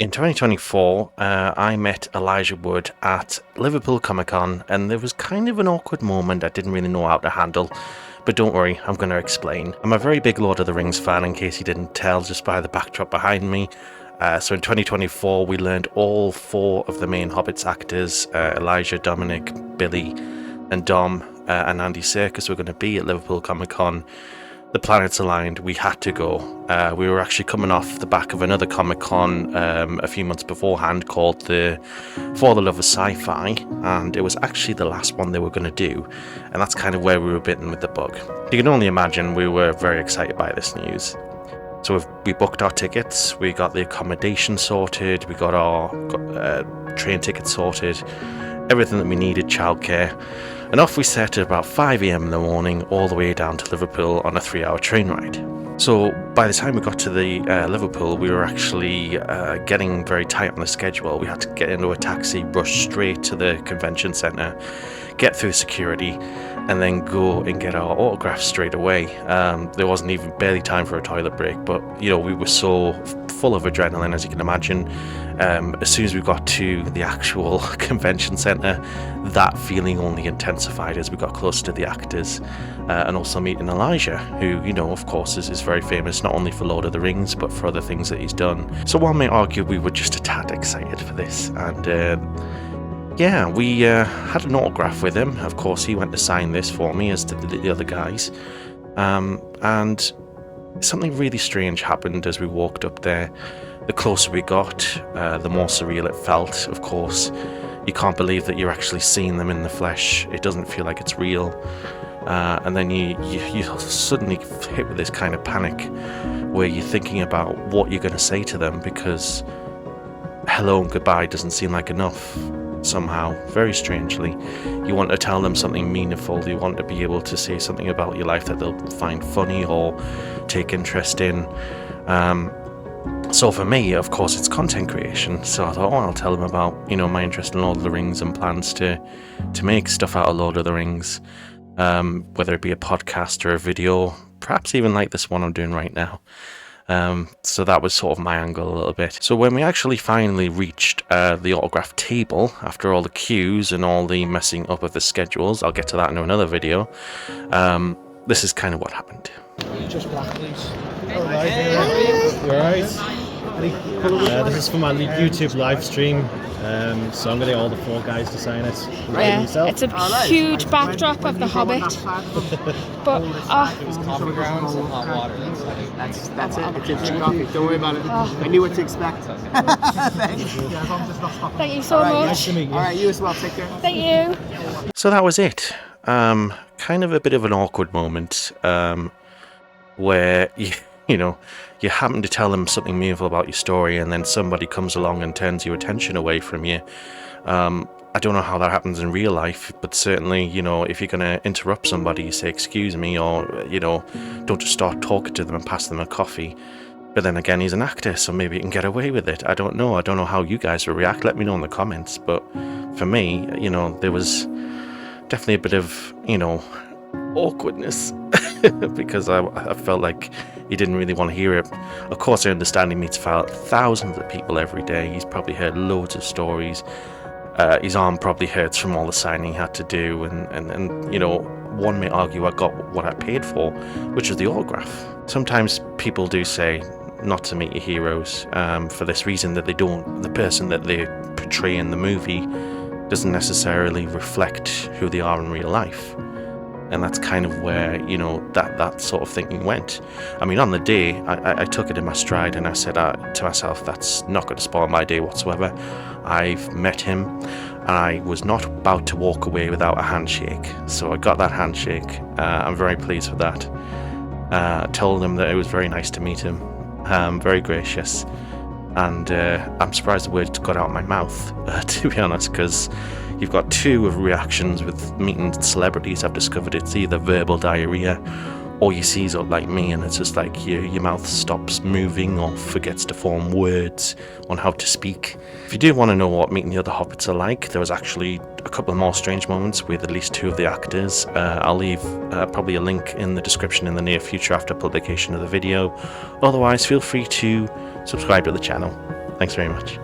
In 2024, I met Elijah Wood at Liverpool Comic-Con, and there was kind of an awkward moment I didn't really know how to handle. But don't worry, I'm going to explain. I'm a very big Lord of the Rings fan, in case you didn't tell just by the backdrop behind me. So in 2024, we learned all 4 of the main Hobbit's actors, Elijah, Dominic, Billy, and Dom, and Andy Serkis were going to be at Liverpool Comic-Con. The planets aligned, we had to go. We were actually coming off the back of another Comic-Con a few months beforehand called the For the Love of Sci-Fi, and it was actually the last one they were going to do, and that's kind of where we were bitten with the bug. You can only imagine we were very excited by this news. So we booked our tickets, we got the accommodation sorted, we got our train tickets sorted, everything that we needed, childcare. And off we set at about 5 AM in the morning, all the way down to Liverpool on a 3-hour train ride. So by the time we got to the Liverpool, we were actually getting very tight on the schedule. We had to get into a taxi, rush straight to the convention centre, get through security, and then go and get our autographs straight away. There wasn't even barely time for a toilet break, but we were so full of adrenaline, as you can imagine. As soon as we got to the actual convention centre, that feeling only intensified as we got closer to the actors, and also meeting Elijah, who, of course, is very famous not only for Lord of the Rings, but for other things that he's done. So one may argue we were just a tad excited for this, and we had an autograph with him. Of course, he went to sign this for me, as did the other guys, and something really strange happened as we walked up there. The closer we got, the more surreal it felt. Of course, you can't believe that you're actually seeing them in the flesh. It doesn't feel like it's real. And then you suddenly hit with this kind of panic where you're thinking about what you're going to say to them, because hello and goodbye doesn't seem like enough somehow, very strangely. You want to tell them something meaningful. You want to be able to say something about your life that they'll find funny or take interest in. So for me, of course, it's content creation. So I thought, I'll tell them about, my interest in Lord of the Rings and plans to make stuff out of Lord of the Rings, whether it be a podcast or a video, perhaps even like this one I'm doing right now. So that was sort of my angle a little bit. So when we actually finally reached the autograph table, after all the queues and all the messing up of the schedules, I'll get to that in another video, this is kind of what happened. Just black, please. You alright? This is for my YouTube live stream, so I'm going to get all the 4 guys to sign it. It's a huge backdrop of the Hobbit, but it was coffee grounds and hot water. That's it. It's instant coffee. Don't worry about it. I knew what to expect. Thanks. Thank you so much. Nice to meet you. All right, you as well. Take care. Thank you. So that was it. Kind of a bit of an awkward moment, where you happen to tell them something meaningful about your story, and then somebody comes along and turns your attention away from you. I don't know how that happens in real life, but certainly, if you're going to interrupt somebody, you say, excuse me, or, don't just start talking to them and pass them a coffee. But then again, he's an actor, so maybe you can get away with it. I don't know how you guys will react. Let me know in the comments. But for me, there was definitely a bit of, awkwardness because I felt like he didn't really want to hear it. Of course, I understand he meets thousands of people every day. He's probably heard loads of stories. His arm probably hurts from all the signing he had to do, and one may argue I got what I paid for, which is the autograph. Sometimes people do say not to meet your heroes for this reason, that the person that they portray in the movie doesn't necessarily reflect who they are in real life. And that's kind of where, that sort of thinking went. I mean, on the day, I took it in my stride, and I said to myself, that's not going to spoil my day whatsoever. I've met him, and I was not about to walk away without a handshake. So I got that handshake. I'm very pleased with that. I told him that it was very nice to meet him. Very gracious. And I'm surprised the words got out of my mouth, to be honest, because you've got 2 of reactions with meeting celebrities. I've discovered it's either verbal diarrhea, or you seize up like me, and it's just like your mouth stops moving or forgets to form words on how to speak. If you do want to know what meeting the other Hobbits are like, there was actually a couple of more strange moments with at least 2 of the actors. I'll leave probably a link in the description in the near future after publication of the video. Otherwise, feel free to subscribe to the channel. Thanks very much.